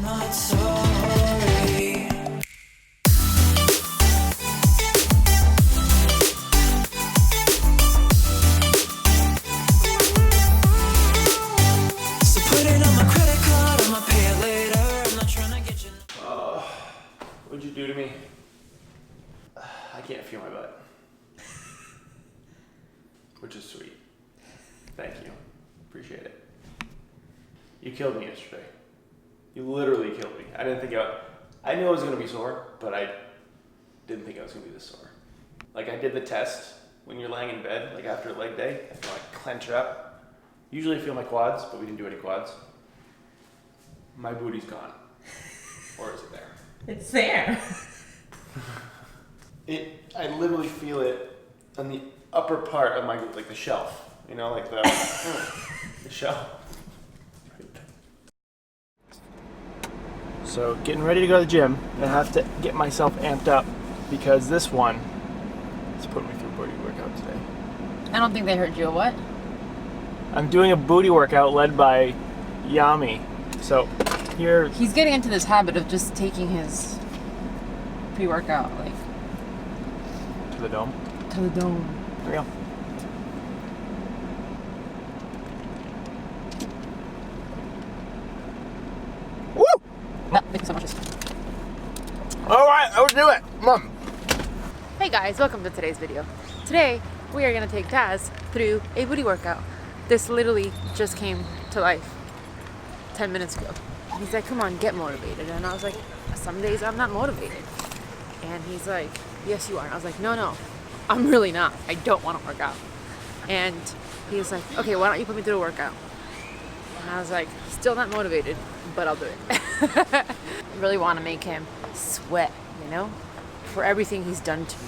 not sorry. So put it on my credit card, I'ma pay it later. I'm not trying to get you. What'd you do to me? I can't feel my butt. Which is sweet. Thank you. Appreciate it. You killed me yesterday. You literally killed me. I didn't think I knew I was gonna be sore, but I didn't think I was gonna be this sore. Like, I did the test when you're laying in bed, like after a leg day. I feel like clench up. Usually I feel my quads, but we didn't do any quads. My booty's gone. Or is it there? It's there. I literally feel it on the upper part of my, like the shelf. You know, like the shelf. So getting ready to go to the gym, and I have to get myself amped up because this one is putting me through a booty workout today. I don't think they heard you. What? I'm doing a booty workout led by Yami. So here, He's getting into this habit of just taking his pre-workout, like, to the dome. to the dome. There we go. Woo! No, thank you so much. All right, let's do it. Come on. Hey guys, welcome to today's video. Today, we are gonna take Taz through a booty workout. This literally just came to life 10 minutes ago. He's like, come on, get motivated. And I was like, some days I'm not motivated. And he's like, yes you are. And I was like, no, I'm really not. I don't want to work out. And he was like, okay, why don't you put me through a workout? And I was like, still not motivated, but I'll do it. I really want to make him sweat, you know, for everything he's done to me.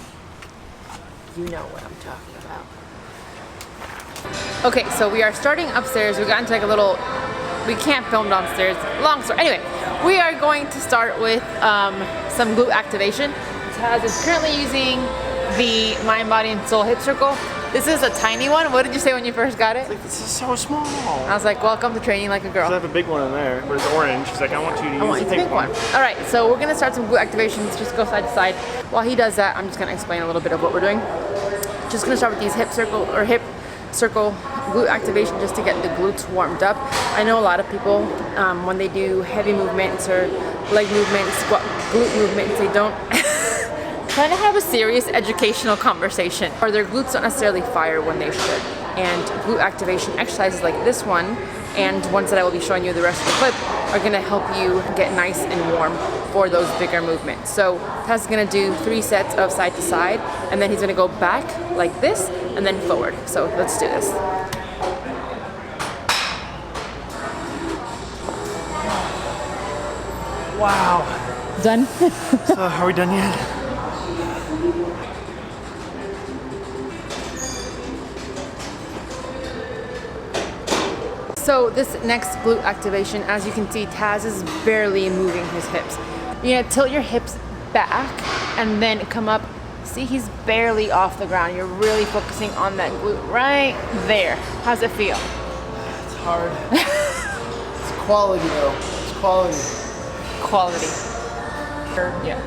You know what I'm talking about. Okay, so we are starting upstairs. We got into like a little, we can't film downstairs. Long story. Anyway, we are going to start with some glute activation. Taz is currently using the Mind, Body, and Soul hip circle. This is a tiny one. What did you say when you first got it? Like, this is so small. I was like, welcome to training like a girl. I have a big one in there, but it's orange. She's like, I want you to use the the pink big one. All right, so we're gonna start some glute activations. Just go side to side. While he does that, I'm just gonna explain a little bit of what we're doing. Just gonna start with these hip circle glute activation just to get the glutes warmed up. I know a lot of people when they do heavy movements or leg movements, glute movements, they don't kind of have a serious educational conversation, or their glutes don't necessarily fire when they should. And glute activation exercises like this one and ones that I will be showing you the rest of the clip are going to help you get nice and warm for those bigger movements. So Taz is going to do 3 sets of side to side, and then he's going to go back like this and then forward. So let's do this. Wow. Done? So, are we done yet? So this next glute activation, as you can see, Taz is barely moving his hips. You're gonna tilt your hips back and then come up. See, he's barely off the ground. You're really focusing on that glute right there. How's it feel? It's hard. It's quality though. It's quality. Quality. Yeah.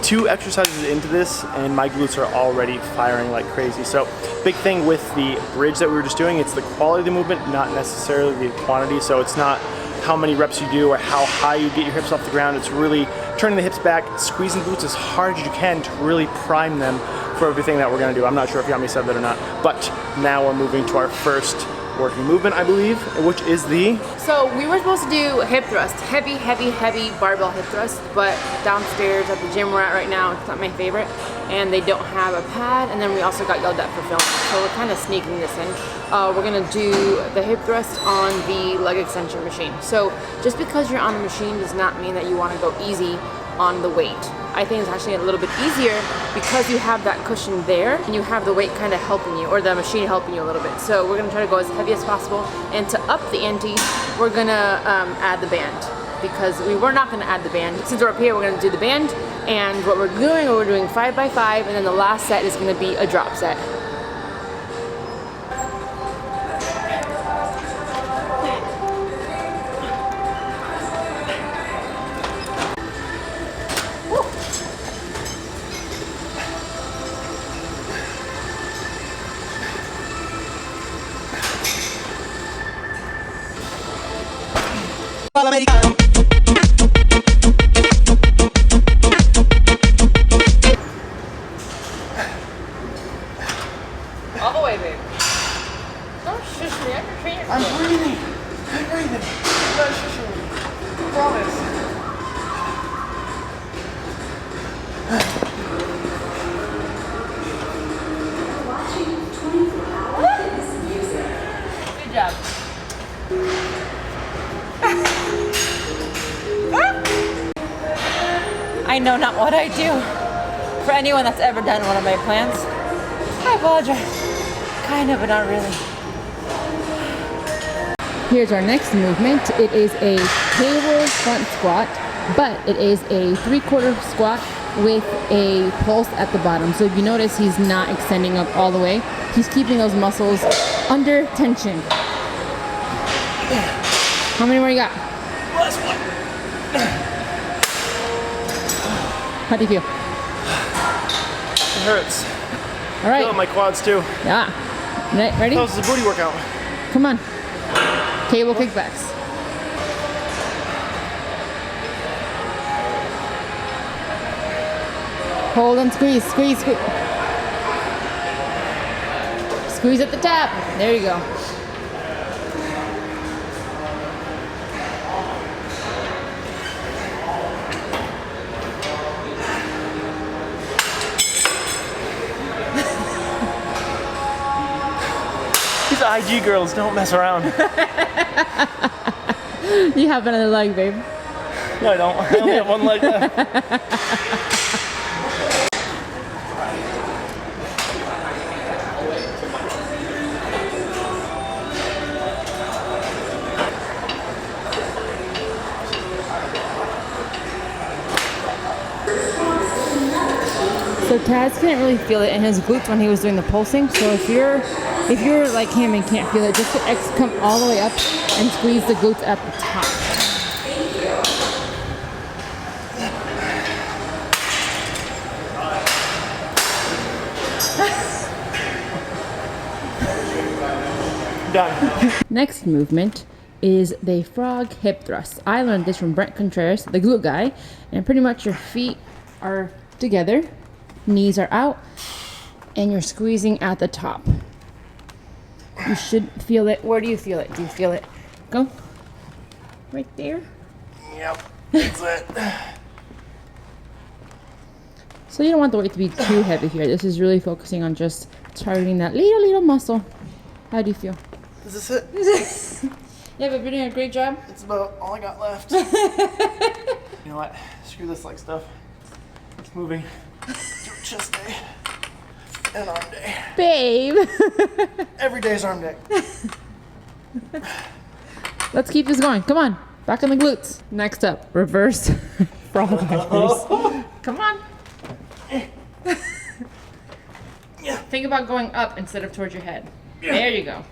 2 exercises into this and my glutes are already firing like crazy. So big thing with the bridge that we were just doing, it's the quality of the movement, not necessarily the quantity. So it's not how many reps you do or how high you get your hips off the ground. It's really turning the hips back, squeezing glutes as hard as you can to really prime them for everything that we're gonna do. I'm not sure if Yami said that or not, but now we're moving to our first working movement, I believe, which is the... So we were supposed to do hip thrust, heavy barbell hip thrust, but downstairs at the gym we're at right now, it's not my favorite, and they don't have a pad, and then we also got yelled at for filming, so we're kind of sneaking this in. We're gonna do the hip thrust on the leg extension machine. So just because you're on a machine does not mean that you wanna go easy on the weight. I think it's actually a little bit easier because you have that cushion there and you have the weight kind of helping you, or the machine helping you a little bit. So we're gonna try to go as heavy as possible, and to up the ante, we're gonna add the band. because we were not going to add the band. Since we're up here, we're going to do the band, and what we're doing 5x5, and then the last set is going to be a drop set. All the way, babe. Don't shush me. I'm your trainer. I'm breathing. I'm breathing. I'm not shushing me. I promise. Good job. I know not what I do. For anyone that's ever done one of my plans, I apologize. Kind of, but not really. Here's our next movement. It is a table front squat, but it is a 3/4 squat with a pulse at the bottom. So if you notice, he's not extending up all the way. He's keeping those muscles under tension. How many more you got? Last one. How do you feel? It hurts. All right. Feel it in my quads too. Yeah. Ready? That was a booty workout. Come on. Cable kickbacks. Hold and squeeze, squeeze, squeeze. Squeeze at the top. There you go. These IG girls don't mess around. You have another leg, babe. No, I don't. I only have one leg left. So Taz couldn't really feel it in his glutes when he was doing the pulsing. So if you're like him and can't feel it, just come all the way up and squeeze the glutes at the top. Done. Next movement is the frog hip thrust. I learned this from Brent Contreras, the glute guy, and pretty much your feet are together, knees are out, and you're squeezing at the top. You should feel it. Where do you feel it? Do you feel it? Go. Right there. Yep. That's it. So you don't want the weight to be too heavy here. This is really focusing on just targeting that little muscle. How do you feel? Is this it? Yeah, but you're doing a great job. It's about all I got left. You know what? Screw this leg stuff. It's moving. Do chest day and arm day. Babe. Every day's arm day. Let's keep this going. Come on. Back on the glutes. Next up, reverse frog legs. Come on. Think about going up instead of towards your head. There you go.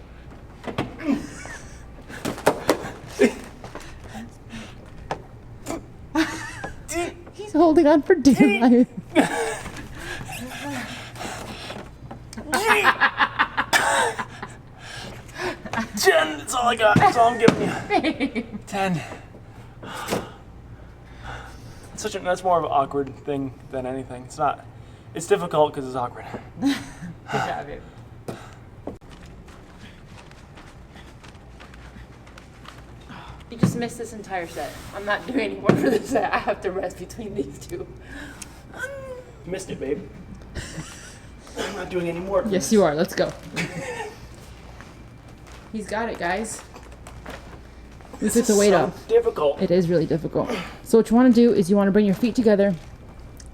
He's holding on for dear life. Ten. That's all I got. That's all I'm giving you. 10. That's more of an awkward thing than anything. It's not. It's difficult because it's awkward. Good job, babe. You just missed this entire set. I'm not doing any more for this set. I have to rest between these two. Missed it, babe. I'm not doing any more. Yes, you are. Let's go. He's got it, guys. We took the weight off. Difficult. It is really difficult. So what you want to do is you want to bring your feet together,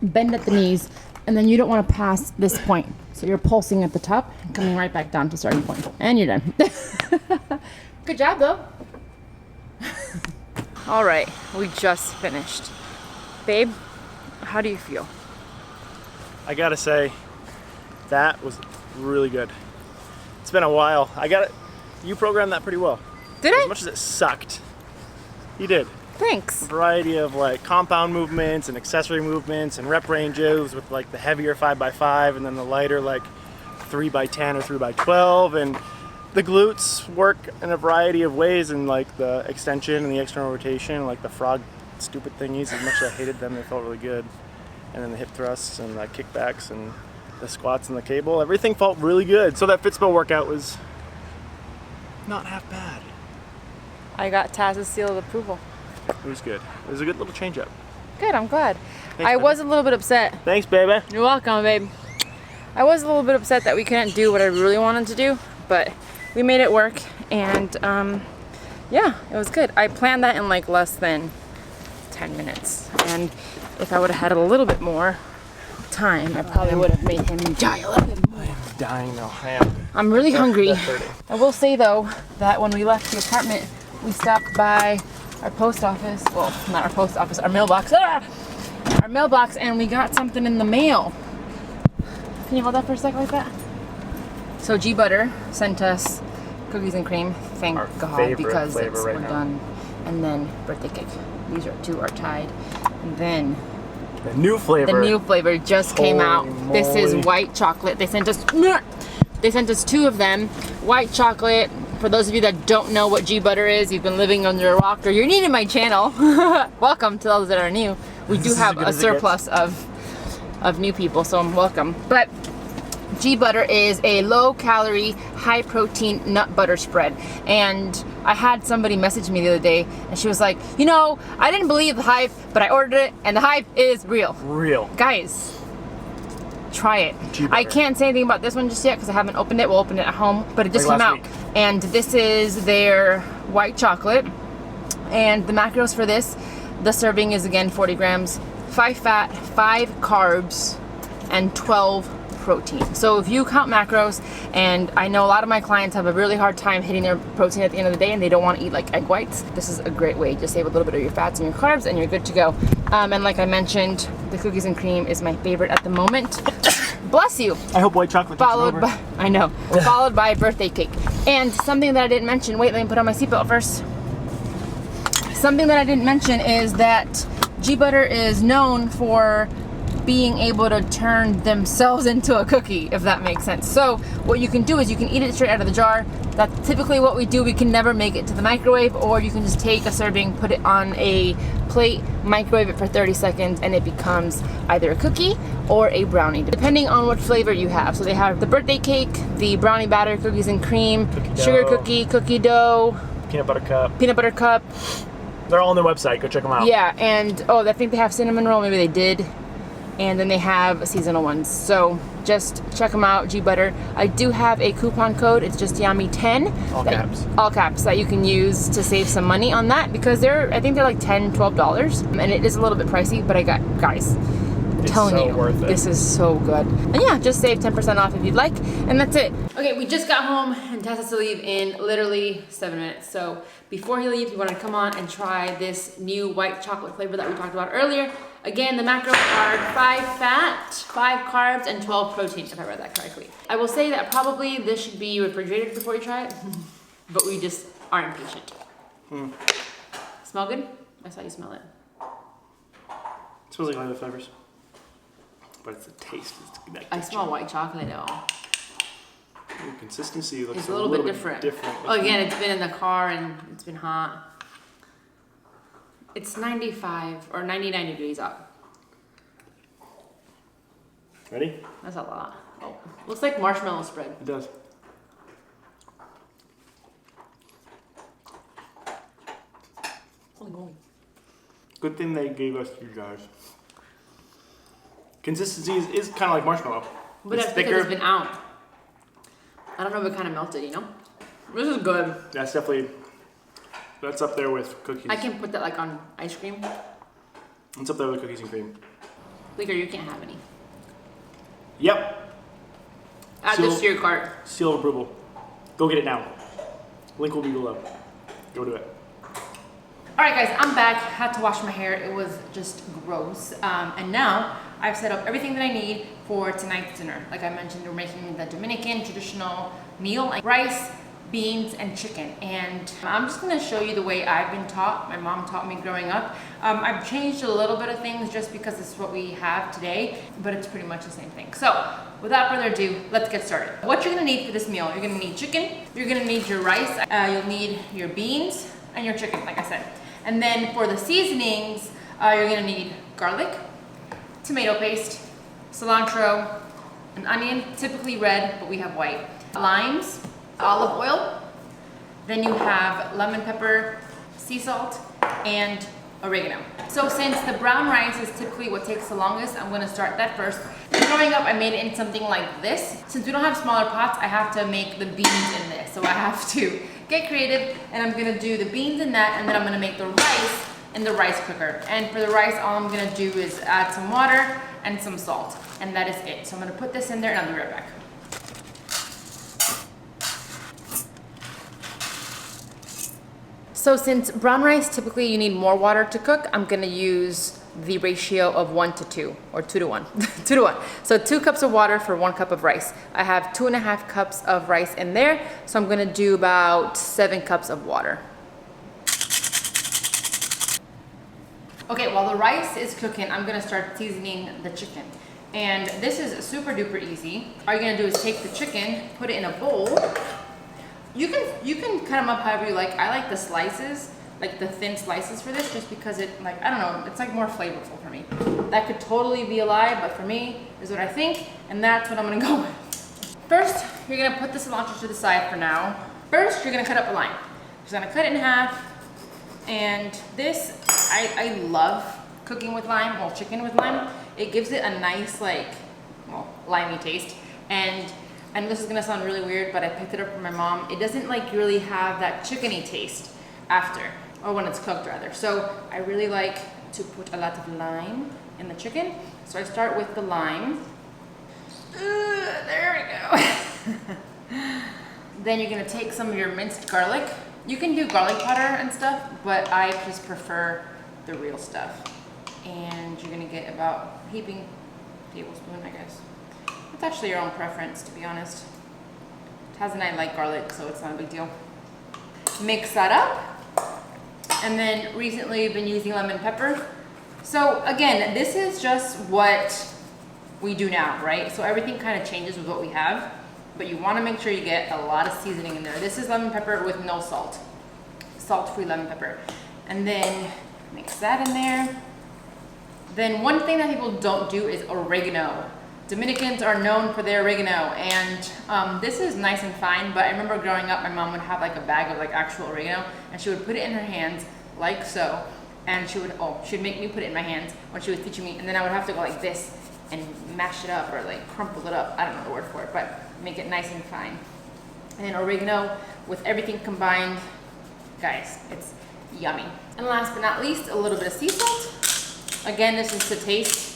bend at the knees, and then you don't want to pass this point. So you're pulsing at the top and coming right back down to starting point. And you're done. Good job, though. All right, we just finished. Babe, how do you feel? I gotta say, that was really good. It's been a while. You programmed that pretty well. Did As I? much as it sucked, you did. Thanks. A variety of like compound movements and accessory movements and rep ranges with like the heavier 5x5 and then the lighter like 3x10 or 3x12, and the glutes work in a variety of ways, and like the extension and the external rotation, like the frog stupid thingies. As much as I hated them, they felt really good. And then the hip thrusts and the kickbacks and the squats and the cable, everything felt really good. So that Fitspo workout was not half bad. I got Taz's seal of approval. It was good. It was a good little change up. Good, I'm glad. Thanks, I baby. was a little bit upset. Thanks, baby. You're welcome, babe. I was a little bit upset that we couldn't do what I really wanted to do, but we made it work, and yeah, it was good. I planned that in like less than 10 minutes, and if I would have had a little bit more time, I probably would have made him die a little bit more. I am dying though. I am. I'm really hungry. That's hurting. I will say though that when we left the apartment, we stopped by our post office. Well, not our post office, our mailbox. Our mailbox, and we got something in the mail. Can you hold that for a second like that? So G Butter sent us cookies and cream. Thank Our God, favorite because flavor right we're now. done. And then birthday cake. These two are tied. And then The new flavor. the new flavor just came out. Holy This is moly. white chocolate. They sent us 2 of them. White chocolate. For those of you that don't know what G Butter is, you've been living under a rock, or you're new to my channel. Welcome to those that are new. We This do is have as good a as it gets. surplus of new people, so I'm welcome. But G Butter is a low-calorie, high-protein nut butter spread. And I had somebody message me the other day, and she was like, you know, I didn't believe the hype, but I ordered it, and the hype is real. Real. Guys, try it. G-Butter. I can't say anything about this one just yet because I haven't opened it. We'll open it at home, but it just Like came last out. week. And this is their white chocolate. And the macros for this, the serving is again 40 grams, 5 fat, 5 carbs, and 12 protein. So if you count macros, and I know a lot of my clients have a really hard time hitting their protein at the end of the day and they don't want to eat like egg whites, this is a great way. Just save a little bit of your fats and your carbs and you're good to go. And like I mentioned, the cookies and cream is my favorite at the moment. Bless you. I hope white chocolate takes Followed over. by, I know, followed by birthday cake. And something that I didn't mention, wait, let me put on my seatbelt first. Something that I didn't mention is that G Butter is known for being able to turn themselves into a cookie, if that makes sense. So what you can do is you can eat it straight out of the jar. That's typically what we do. We can never make it to the microwave, or you can just take a serving, put it on a plate, microwave it for 30 seconds, and it becomes either a cookie or a brownie, depending on what flavor you have. So they have the birthday cake, the brownie batter, cookies and cream, Cookie sugar dough. cookie, cookie dough, Peanut butter cup. peanut butter cup. They're all on their website. Go check them out. Yeah, and oh, I think they have cinnamon roll. Maybe they did. And then they have seasonal ones. So just check them out, G Butter. I do have a coupon code. It's just Yummy10. All caps. All caps that you can use to save some money on that, because I think they're like $10, $12. And it is a little bit pricey, but guys, I'm telling so you, worth it. this is so good. And yeah, just save 10% off if you'd like. And that's it. Okay, we just got home and Tess has to leave in literally 7 minutes. So before he leaves, we want to come on and try this new white chocolate flavor that we talked about earlier. Again, the macros are 5 fat, 5 carbs, and 12 protein, if I read that correctly. I will say that probably this should be refrigerated before you try it, but we just are impatient. Smell good? I saw you smell it. It smells like other flavors, but it's the taste. I smell white chocolate though. Ooh, consistency looks It's a little bit different. Oh, again, it's been in the car and it's been hot. It's 95 or 99 degrees out. Ready? That's a lot. Oh, looks like marshmallow spread. It does. Holy moly. Good thing they gave us 2 jars. Consistency is kind of like marshmallow. But It's that's thicker. because it's been out. I don't know if it kind of melted, you know? This is good. That's definitely, that's up there with cookies. I can put that like on ice cream. It's up there with cookies and cream. Bleaker, you can't have any. Yep. Add this to your cart. Seal of approval. Go get it now. Link will be below. Go do it. All right, guys, I'm back. Had to wash my hair. It was just gross. And now I've set up everything that I need for tonight's dinner. Like I mentioned, we're making the Dominican traditional meal, like rice, beans, and chicken. And I'm just gonna show you the way I've been taught. My mom taught me growing up. I've changed a little bit of things just because this is what we have today, but it's pretty much the same thing. So without further ado, let's get started. What you're gonna need for this meal, you're gonna need chicken, you're gonna need your rice, you'll need your beans, and your chicken, like I said. And then for the seasonings, you're gonna need garlic, tomato paste, cilantro, an onion, typically red, but we have white, limes, olive oil, then you have lemon pepper, sea salt, and oregano. So since the brown rice is typically what takes the longest, I'm gonna start that first. Growing up, I made it in something like this. Since we don't have smaller pots, I have to make the beans in this. So I have to get creative, and I'm gonna do the beans in that, and then I'm gonna make the rice in the rice cooker. And for the rice, all I'm gonna do is add some water and some salt, and that is it. So I'm gonna put this in there, and I'll be right back. So since brown rice, typically you need more water to cook, I'm gonna use the ratio of 1 to 2, or 2 to 1, 2 to 1. So 2 cups of water for 1 cup of rice. I have 2.5 cups of rice in there, so I'm gonna do about 7 cups of water. Okay, while the rice is cooking, I'm gonna start seasoning the chicken. And this is super duper easy. All you're gonna do is take the chicken, put it in a bowl. You can cut them up however you like. I like the slices, like the thin slices for this, just because it, like, I don't know, it's like more flavorful for me. That could totally be a lie, but for me, is what I think, and that's what I'm gonna go with. First, you're gonna put the cilantro to the side for now. First, you're gonna cut up a lime. Just gonna cut it in half, and this, I love cooking with lime, well, chicken with lime. It gives it a nice, like, well, limey taste, and this is gonna sound really weird, but I picked it up from my mom. It doesn't like really have that chickeny taste after, or when it's cooked rather. So I really like to put a lot of lime in the chicken. So I start with the lime. There we go. Then you're gonna take some of your minced garlic. You can do garlic powder and stuff, but I just prefer the real stuff. And you're gonna get about a heaping tablespoon, I guess. It's actually your own preference, to be honest. Taz and I like garlic, so it's not a big deal. Mix that up. And then recently we've been using lemon pepper. So again, this is just what we do now, right? So everything kind of changes with what we have, but you want to make sure you get a lot of seasoning in there. This is lemon pepper with no salt. Salt-free lemon pepper. And then mix that in there. Then one thing that people don't do is oregano. Dominicans are known for their oregano, and this is nice and fine, but I remember growing up, my mom would have like a bag of like actual oregano, and she would put it in her hands like so, and she'd make me put it in my hands when she was teaching me, and then I would have to go like this and mash it up or like crumple it up. I don't know the word for it, but make it nice and fine. And then oregano with everything combined, guys, it's yummy. And last but not least, a little bit of sea salt. Again, this is to taste.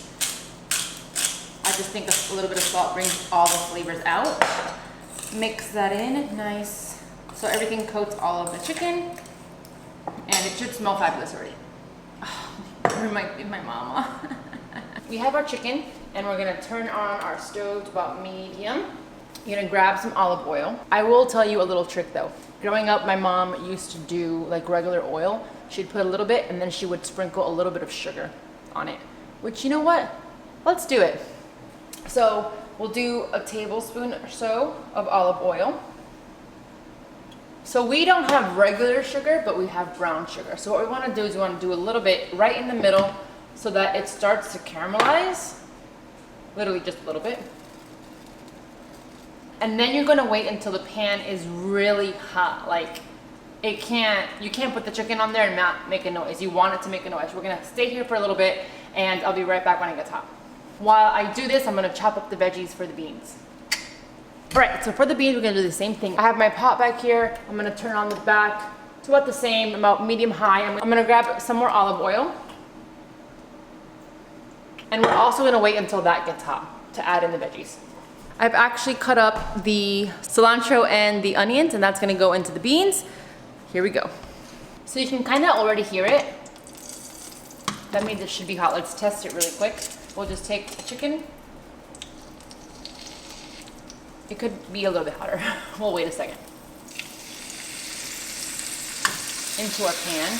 I just think a little bit of salt brings all the flavors out. Mix that in, nice. So everything coats all of the chicken, and it should smell fabulous already. Oh, it reminds me of my mama. We have our chicken, and we're gonna turn on our stove to about medium. You're gonna grab some olive oil. I will tell you a little trick though. Growing up, my mom used to do like regular oil. She'd put a little bit, and then she would sprinkle a little bit of sugar on it, which, you know what? Let's do it. So we'll do a tablespoon or so of olive oil. So we don't have regular sugar, but we have brown sugar. So what we want to do is we want to do a little bit right in the middle so that it starts to caramelize. Literally just a little bit. And then you're going to wait until the pan is really hot. Like you can't put the chicken on there and not make a noise. You want it to make a noise. We're going to stay here for a little bit, and I'll be right back when it gets hot. While I do this, I'm gonna chop up the veggies for the beans. All right, so for the beans, we're gonna do the same thing. I have my pot back here. I'm gonna turn on the back to about the same, about medium high. I'm gonna grab some more olive oil. And we're also gonna wait until that gets hot to add in the veggies. I've actually cut up the cilantro and the onions, and that's gonna go into the beans. Here we go. So you can kind of already hear it. That means it should be hot. Let's test it really quick. We'll just take the chicken. It could be a little bit hotter. We'll wait a second. Into our pan.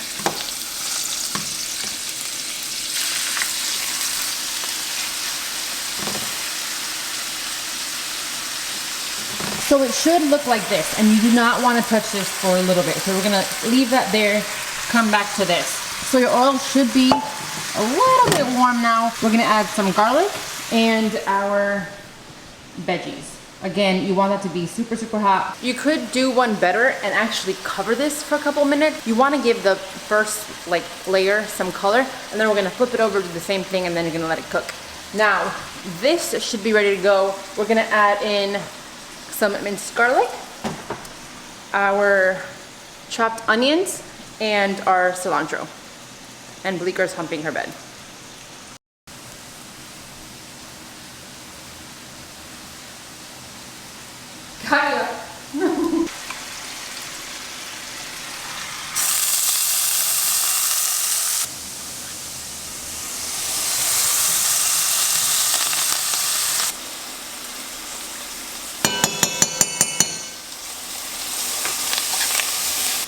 So it should look like this, and you do not want to touch this for a little bit. So we're gonna leave that there, come back to this. So your oil should be a little bit warm now. We're gonna add some garlic and our veggies. Again, you want that to be super, super hot. You could do one better and actually cover this for a couple minutes. You want to give the first layer some color, and then we're gonna flip it over to the same thing, and then you're gonna let it cook. Now, this should be ready to go. We're gonna add in some minced garlic, our chopped onions, and our cilantro. And Bleeker's humping her bed. Kaya.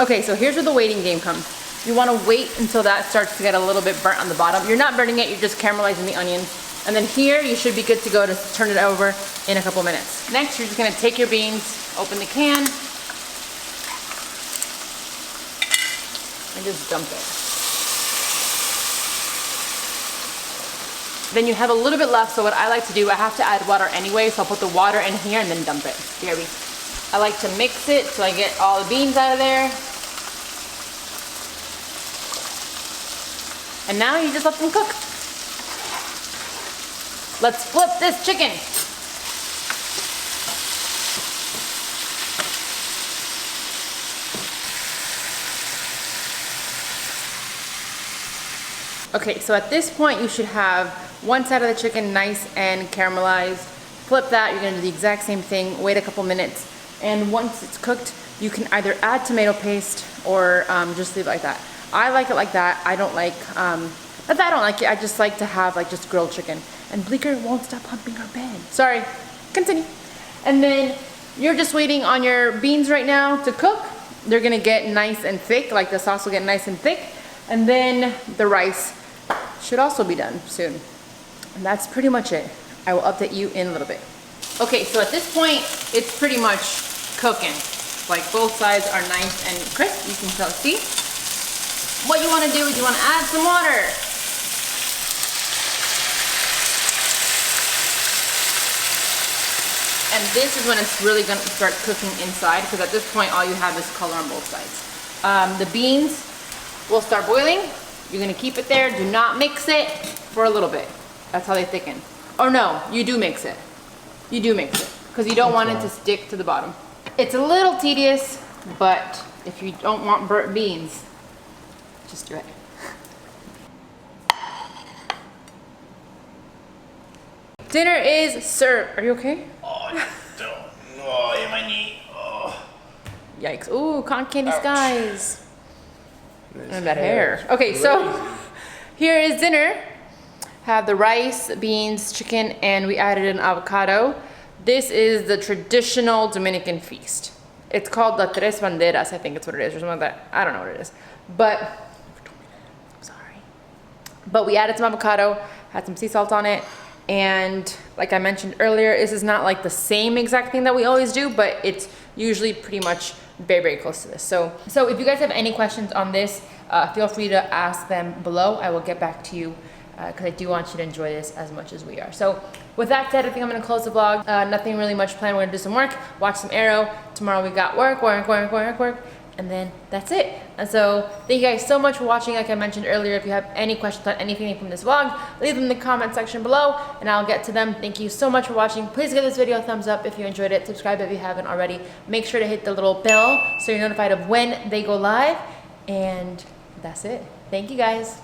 Okay, so here's where the waiting game comes. You want to wait until that starts to get a little bit burnt on the bottom. You're not burning it, you're just caramelizing the onions. And then here, you should be good to go to turn it over in a couple minutes. Next, you're just gonna take your beans, open the can, and just dump it. Then you have a little bit left, so what I like to do, I have to add water anyway, so I'll put the water in here and then dump it. I like to mix it so I get all the beans out of there. And now you just let them cook. Let's flip this chicken. Okay, so at this point you should have one side of the chicken nice and caramelized. Flip that, you're gonna do the exact same thing, wait a couple minutes, and once it's cooked, you can either add tomato paste or just leave it like that. I like it like that. I don't like, not that I don't like it, I just like to have just grilled chicken. And Bleeker won't stop humping her bed. Sorry, continue. And then you're just waiting on your beans right now to cook. They're gonna get nice and thick, like the sauce will get nice and thick. And then the rice should also be done soon. And that's pretty much it. I will update you in a little bit. Okay, so at this point, it's pretty much cooking. Like both sides are nice and crisp, you can still see. What you wanna do is you wanna add some water. And this is when it's really gonna start cooking inside, because at this point, all you have is color on both sides. The beans will start boiling. You're gonna keep it there. Do not mix it for a little bit. That's how they thicken. Or no, you do mix it. You do mix it, because you don't want it to stick to the bottom. It's a little tedious, but if you don't want burnt beans, just do it. Dinner is served. Are you okay? Oh, don't. Oh, yeah, my knee. Oh. Yikes. Ooh, cotton candy Ouch. skies. This And that hair. Okay, so here is dinner. Have the rice, beans, chicken, and we added an avocado. This is the traditional Dominican feast. It's called the Tres Banderas, I think it's what it is, or something like that. I don't know what it is. But, I'm sorry. But we added some avocado, had some sea salt on it, and like I mentioned earlier, this is not like the same exact thing that we always do, but it's usually pretty much very, very close to this. So if you guys have any questions on this, feel free to ask them below. I will get back to you because I do want you to enjoy this as much as we are. So with that said, I think I'm gonna close the vlog. Nothing really much planned. We're gonna do some work, watch some Arrow. Tomorrow we got work, and then that's it. And so thank you guys so much for watching. Like I mentioned earlier, if you have any questions on anything from this vlog, leave them in the comment section below and I'll get to them. Thank you so much for watching. Please give this video a thumbs up if you enjoyed it. Subscribe if you haven't already. Make sure to hit the little bell so you're notified of when they go live. And that's it. Thank you guys.